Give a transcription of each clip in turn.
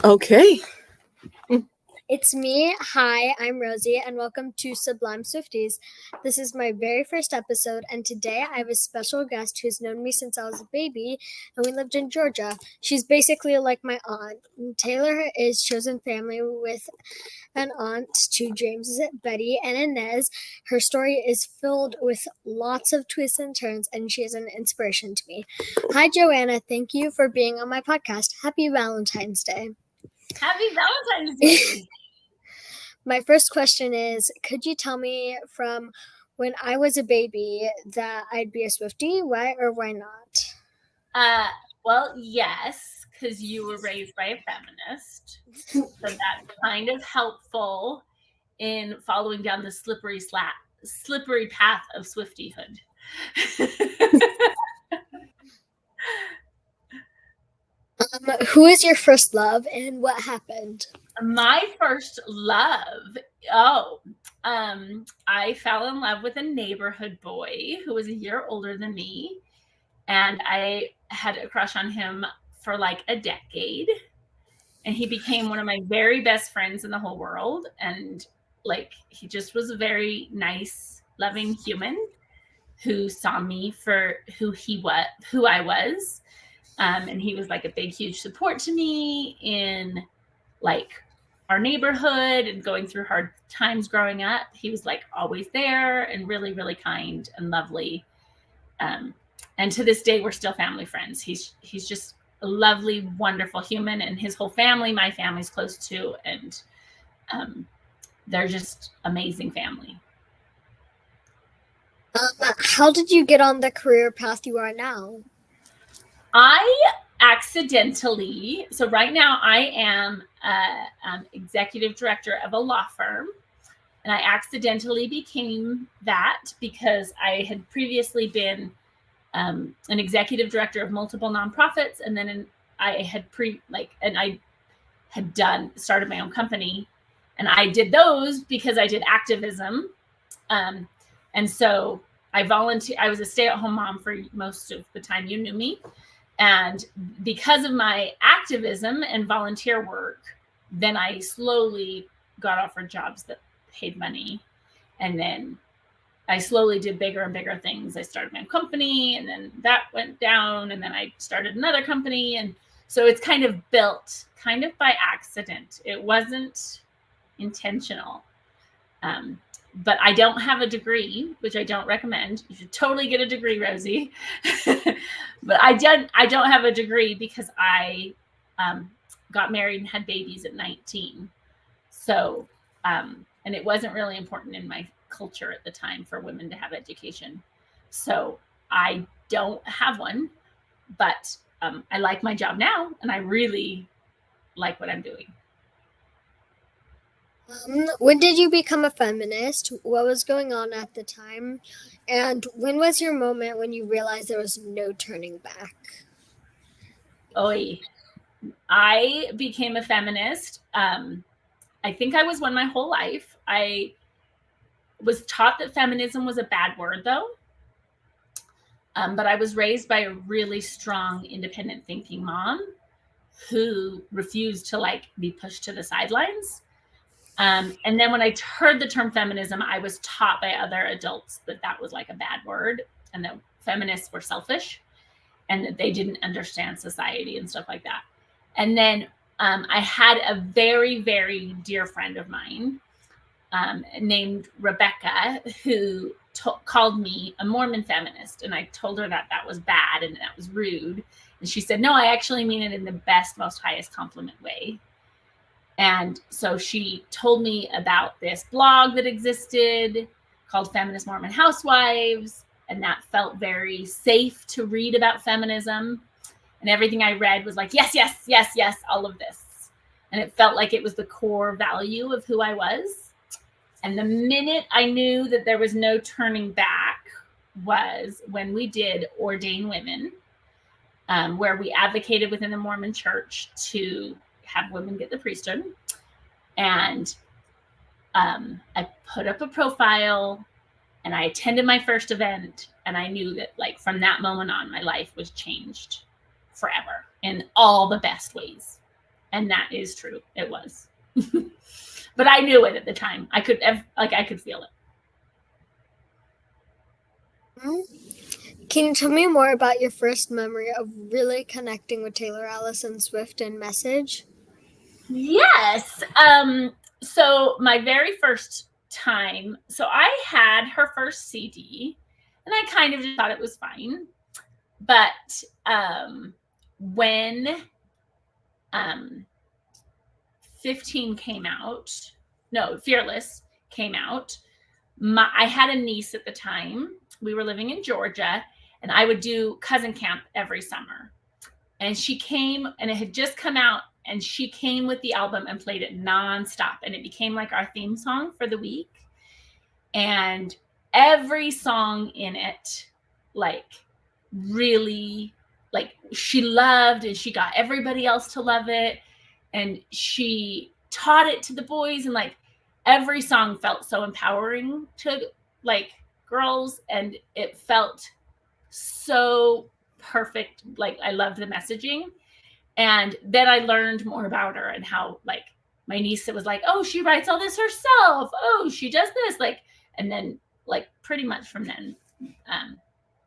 Okay. It's me. Hi, I'm Rosie, and welcome to Sublime Swifties. This is my very first episode, and today I have a special guest who's known me since I was a baby, and we lived in Georgia. She's basically like my aunt. Taylor is chosen family with an aunt to James, Betty, and Inez. Her story is filled with lots of twists and turns, and she is an inspiration to me. Hi, Joanna. Thank you for being on my podcast. Happy Valentine's Day. Happy Valentine's Day. My first question is, could you tell me from when I was a baby that I'd be a Swiftie? Why or why not? Well, yes, because you were raised by a feminist. So that's kind of helpful in following down the slippery path of Swiftyhood. Who is your first love and what happened? My first love, I fell in love with a neighborhood boy who was a year older than me, and I had a crush on him for like a decade, and he became one of my very best friends in the whole world, and like he just was a very nice, loving human who saw me for who I was, and he was like a big, huge support to me in like our neighborhood and going through hard times growing up. He was like always there and really, really kind and lovely. And to this day, we're still family friends. He's just a lovely, wonderful human, and his whole family, my family's close to, and they're just amazing family. How did you get on the career path you are now? I accidentally, so right now I am executive director of a law firm, and I accidentally became that because I had previously been an executive director of multiple nonprofits, and then I had started my own company, and I did those because I did activism, and so I volunteered. I was a stay-at-home mom for most of the time you knew me. And because of my activism and volunteer work, then I slowly got offered jobs that paid money. And then I slowly did bigger and bigger things. I started my own company, and then that went down, and then I started another company. And so it's kind of built kind of by accident. It wasn't intentional. But I don't have a degree, which I don't recommend. You should totally get a degree, Rosie. But I don't have a degree because I got married and had babies at 19. So, and it wasn't really important in my culture at the time for women to have education. So I don't have one, but I like my job now, and I really like what I'm doing. When did you become a feminist? What was going on at the time? And when was your moment when you realized there was no turning back? I became a feminist. I think I was one my whole life. I was taught that feminism was a bad word, though. But I was raised by a really strong, independent thinking mom who refused to like be pushed to the sidelines. And then when I heard the term feminism, I was taught by other adults that was like a bad word, and that feminists were selfish and that they didn't understand society and stuff like that. And then I had a very, very dear friend of mine named Rebecca who called me a Mormon feminist. And I told her that was bad and that was rude. And she said, no, I actually mean it in the best, most highest compliment way. And so she told me about this blog that existed called Feminist Mormon Housewives, and that felt very safe to read about feminism. And everything I read was like, yes, yes, yes, yes, all of this. And it felt like it was the core value of who I was. And the minute I knew that there was no turning back was when we did Ordain Women, where we advocated within the Mormon church to have women get the priesthood. And I put up a profile, and I attended my first event, and I knew that like from that moment on, my life was changed forever in all the best ways. And that is true. It was. But I knew it at the time. I could feel it. Can you tell me more about your first memory of really connecting with Taylor Allison Swift and Message? Yes. So my very first time, so I had her first CD, and I kind of just thought it was fine. But when 15 came out, no, Fearless came out, I had a niece at the time. We were living in Georgia, and I would do cousin camp every summer. And she came, and it had just come out, and she came with the album and played it nonstop. And it became like our theme song for the week. And every song in it, like, really, like, she loved, and she got everybody else to love it. And she taught it to the boys, and like every song felt so empowering to like girls, and it felt so perfect. Like, I loved the messaging. And then I learned more about her, and how, like, my niece was like, oh, she writes all this herself. Oh, she does this. Like, and then, like, pretty much from then,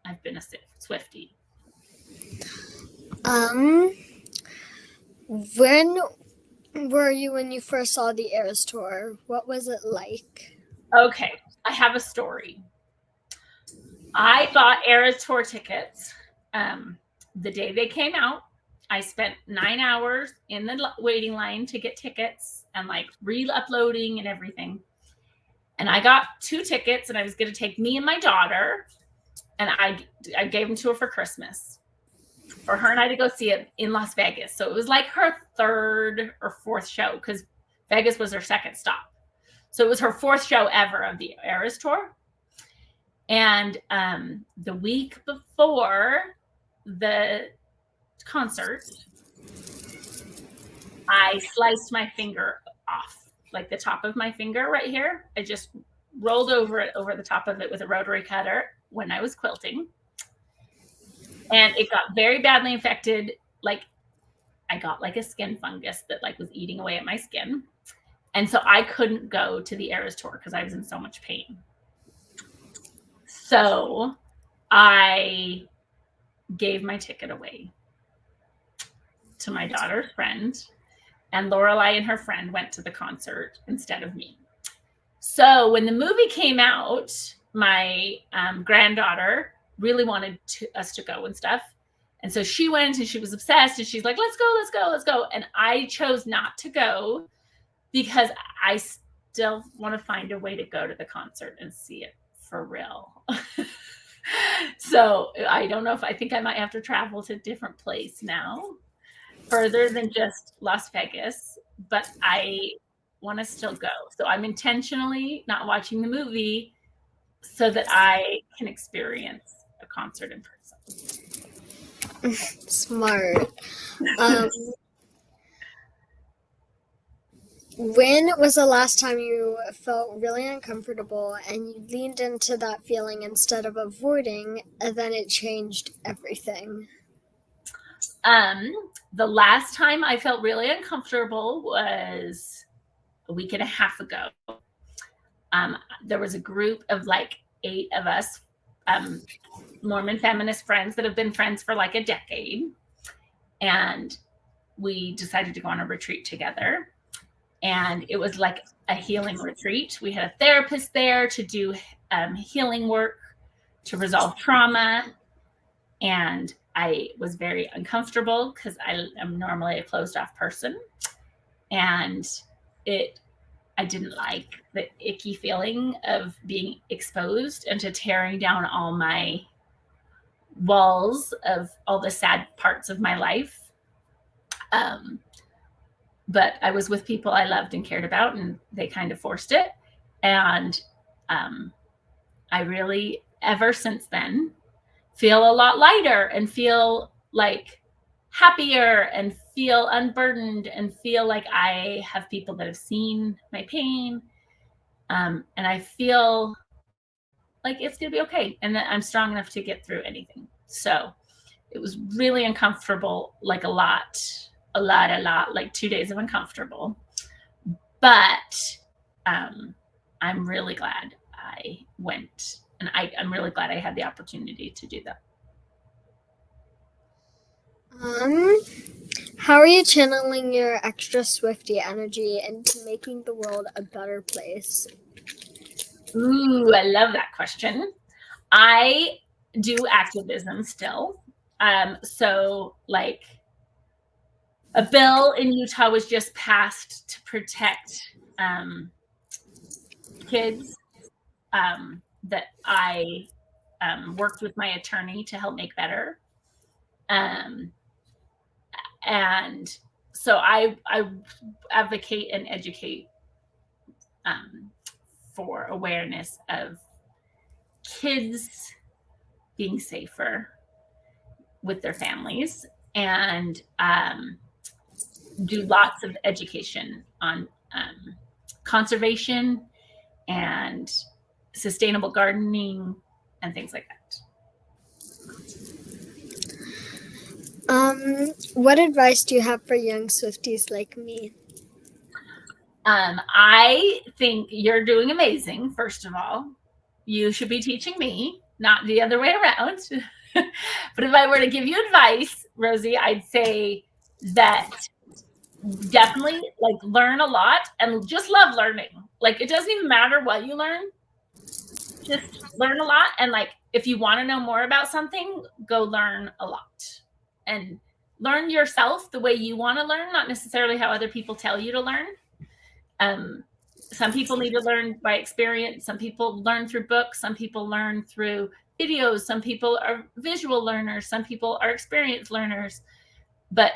I've been a Swiftie. When were you when you first saw the Eras Tour? What was it like? Okay, I have a story. I bought Eras Tour tickets the day they came out. I spent 9 hours in the waiting line to get tickets, and like re-uploading and everything. And I got 2 tickets, and I was going to take me and my daughter, and I gave them to her for Christmas, for her and I to go see it in Las Vegas. So it was like her 3rd or 4th show, because Vegas was her 2nd stop. So it was her 4th show ever of the Eras Tour. And the week before the concert, I sliced my finger off, like the top of my finger right here. I just rolled over the top of it with a rotary cutter when I was quilting. And it got very badly infected. Like, I got like a skin fungus that like was eating away at my skin. And so I couldn't go to the Eras Tour because I was in so much pain. So I gave my ticket away to my daughter's friend, and Lorelai and her friend went to the concert instead of me. So when the movie came out, my granddaughter really wanted us to go and stuff. And so she went, and she was obsessed, and she's like, let's go, let's go, let's go. And I chose not to go because I still want to find a way to go to the concert and see it for real. So I don't know, if I think I might have to travel to a different place now, further than just Las Vegas, but I want to still go. So I'm intentionally not watching the movie so that I can experience a concert in person. Smart. When was the last time you felt really uncomfortable and you leaned into that feeling instead of avoiding, and then it changed everything? The last time I felt really uncomfortable was a week and a half ago. There was a group of like 8 of us, Mormon feminist friends that have been friends for like a decade. And we decided to go on a retreat together. And it was like a healing retreat. We had a therapist there to do healing work to resolve trauma. And I was very uncomfortable because I am normally a closed off person. And I didn't like the icky feeling of being exposed and to tearing down all my walls of all the sad parts of my life. But I was with people I loved and cared about, and they kind of forced it. And I really, ever since then, feel a lot lighter and feel like happier and feel unburdened and feel like I have people that have seen my pain. And I feel like it's going to be okay, and that I'm strong enough to get through anything. So it was really uncomfortable, like a lot a lot, like 2 days of uncomfortable. But I'm really glad I went, and I'm really glad I had the opportunity to do that. How are you channeling your extra Swiftie energy into making the world a better place? Ooh, I love that question. I do activism still. So like a bill in Utah was just passed to protect kids that I worked with my attorney to help make better. And so I advocate and educate for awareness of kids being safer with their families, and do lots of education on conservation and sustainable gardening and things like that. What advice do you have for young Swifties like me? I think you're doing amazing, first of all. You should be teaching me, not the other way around. But if I were to give you advice, Rosie, I'd say that definitely like learn a lot and just love learning. Like it doesn't even matter what you learn. Just learn a lot, and like if you want to know more about something, go learn a lot. And learn yourself the way you want to learn, not necessarily how other people tell you to learn. Some people need to learn by experience. Some people learn through books. Some people learn through videos. Some people are visual learners. Some people are experienced learners. But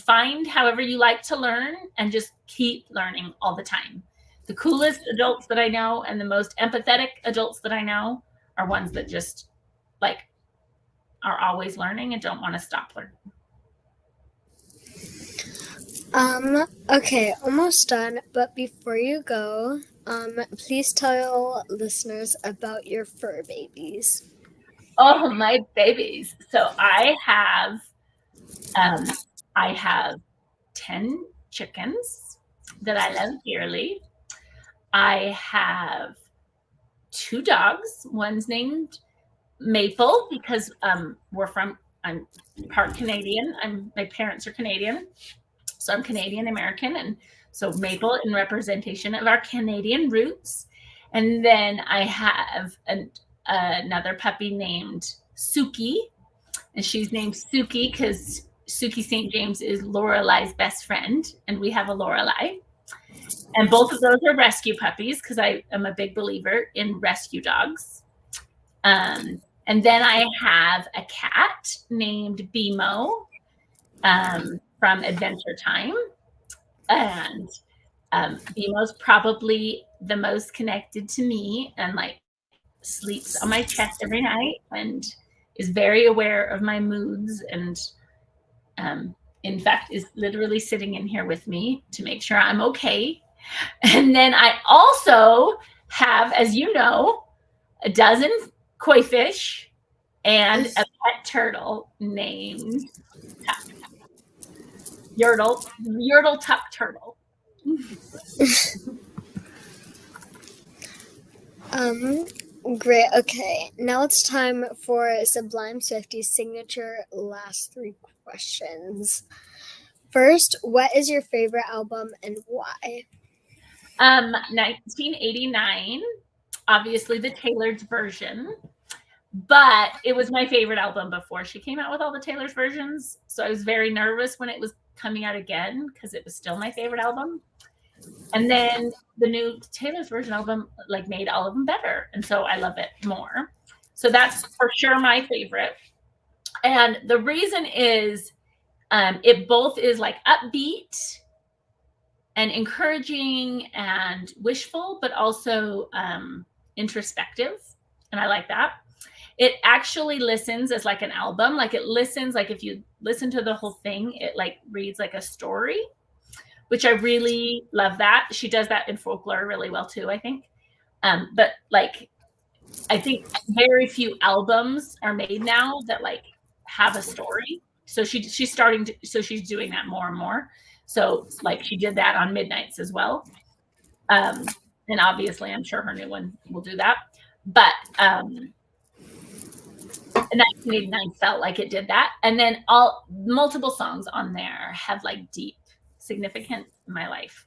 find however you like to learn and just keep learning all the time. The coolest adults that I know and the most empathetic adults that I know are ones that just like are always learning and don't want to stop learning. Okay, almost done. But before you go, please tell listeners about your fur babies. Oh, my babies. So I have 10 chickens that I love dearly. I have 2 dogs. One's named Maple because I'm part Canadian. My parents are Canadian. So I'm Canadian American, and so Maple in representation of our Canadian roots. And then I have another puppy named Suki, and she's named Suki because Suki St. James is Lorelai's best friend, and we have a Lorelai. And both of those are rescue puppies because I am a big believer in rescue dogs. And then I have a cat named Bimo from Adventure Time. And Bimo's probably the most connected to me and like sleeps on my chest every night and is very aware of my moods, and in fact is literally sitting in here with me to make sure I'm okay. And then I also have, as you know, a dozen koi fish and a pet turtle named Tuck. Yurtle Tuck Turtle. Great. Okay, now it's time for Sublime Swiftie's signature last 3 questions. First, what is your favorite album and why? 1989, obviously the Taylor's version, but it was my favorite album before she came out with all the Taylor's versions. So I was very nervous when it was coming out again because it was still my favorite album. And then the new Taylor's version album like made all of them better, and so I love it more. So that's for sure my favorite. And the reason is it both is like upbeat and encouraging and wishful, but also introspective, and I like that. It actually listens as like an album. Like it listens, like if you listen to the whole thing, it like reads like a story, which I really love that. She does that in folklore really well too, I think. But like, I think very few albums are made now that like have a story. so she's starting to, so she's doing that more and more. So like she did that on midnights as well. And obviously I'm sure her new one will do that. But 1989 felt like it did that. And then multiple songs on there have like deep significance in my life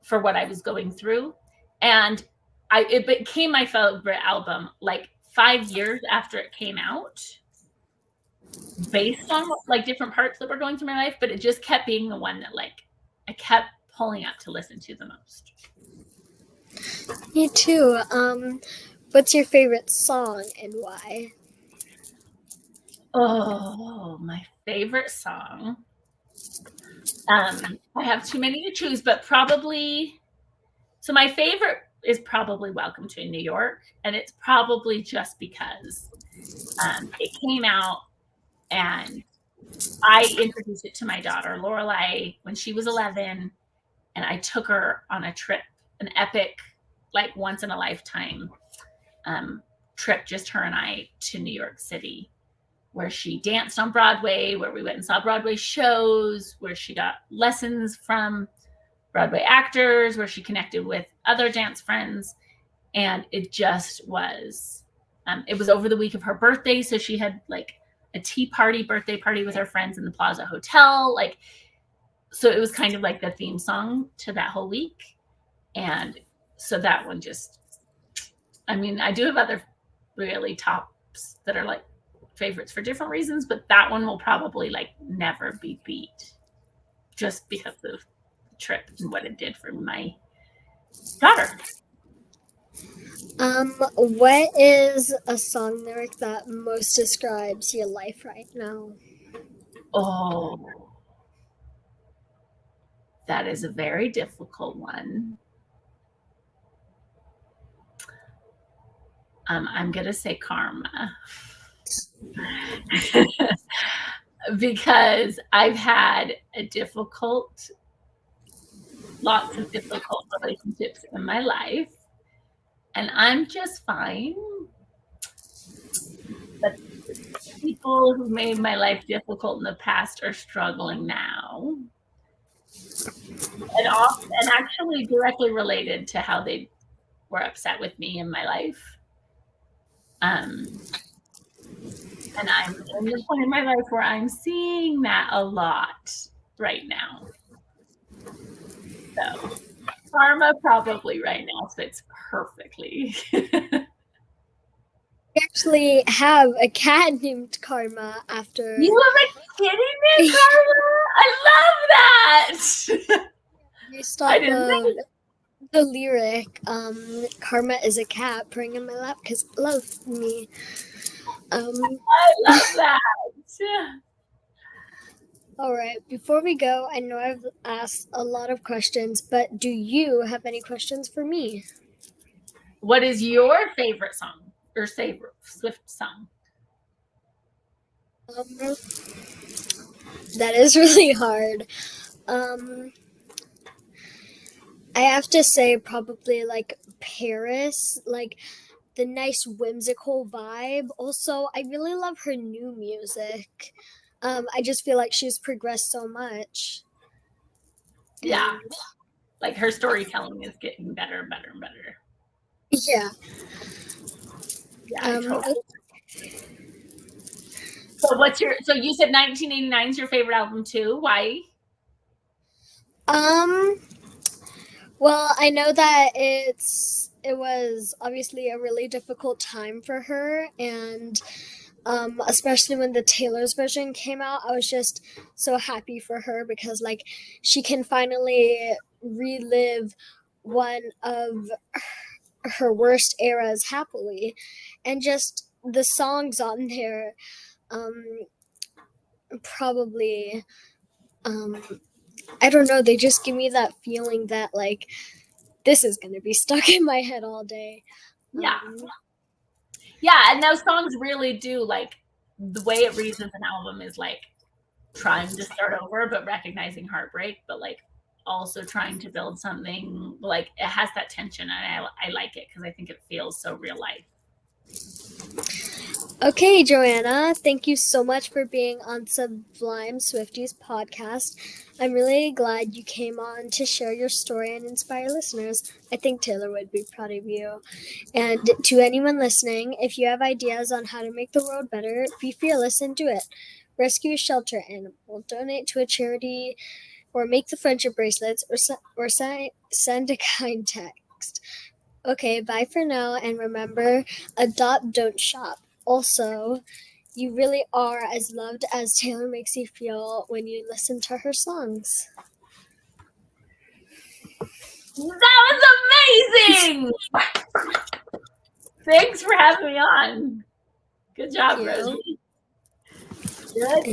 for what I was going through. And it became my favorite album like 5 years after it came out, based on like different parts that were going through my life, but it just kept being the one that like I kept pulling up to listen to the most. Me too. What's your favorite song and why? Oh, my favorite song. I have too many to choose, but probably, so my favorite is probably Welcome to New York. And it's probably just because it came out and I introduced it to my daughter, Lorelai, when she was 11. And I took her on a trip, an epic, like once in a lifetime trip, just her and I, to New York City, where she danced on Broadway, where we went and saw Broadway shows, where she got lessons from Broadway actors, where she connected with other dance friends. And it just was, it was over the week of her birthday. So she had like a birthday party with her friends in the Plaza Hotel. Like, so it was kind of like the theme song to that whole week. And so that one just, I mean, I do have other really tops that are like favorites for different reasons, but that one will probably like never be beat just because of the trip and what it did for my daughter. What is a song lyric that most describes your life right now? Oh, that is a very difficult one. I'm going to say Karma. Because I've had lots of difficult relationships in my life, and I'm just fine. But people who made my life difficult in the past are struggling now. And actually directly related to how they were upset with me in my life. And I'm in the point in my life where I'm seeing that a lot right now. So Karma probably right now fits perfectly. We actually have a cat named Karma after. You are kidding me, Karma? I love that. Based off of the lyric, Karma is a cat purring in my lap because it loves me. I love that. All right, before we go, I know I've asked a lot of questions, but do you have any questions for me? What is your favorite song or favorite Swift song? That is really hard. I have to say probably like Paris, like the nice whimsical vibe. Also, I really love her new music. I just feel like she's progressed so much. Yeah. Like her storytelling is getting better and better and better. Yeah. Yeah, totally. So you said 1989 is your favorite album too? Why? Well, I know that it was obviously a really difficult time for her, and especially when the Taylor's version came out, I was just so happy for her because like she can finally relive one of her worst eras happily, and just the songs on there probably I don't know, they just give me that feeling that like this is gonna be stuck in my head all day. Yeah. Yeah, and those songs really do, like, the way it reads as an album is like trying to start over, but recognizing heartbreak, but like also trying to build something. Like it has that tension, and I like it because I think it feels so real life. Okay, Joanna, thank you so much for being on Sublime Swifties podcast. I'm really glad you came on to share your story and inspire listeners. I think Taylor would be proud of you. And to anyone listening, if you have ideas on how to make the world better, be fearless and do it. Rescue a shelter animal, donate to a charity, or make the friendship bracelets, or send a kind text. Okay, bye for now, and remember, adopt, don't shop. Also, you really are as loved as Taylor makes you feel when you listen to her songs. That was amazing! Thanks for having me on. Good job, Rosie. Good.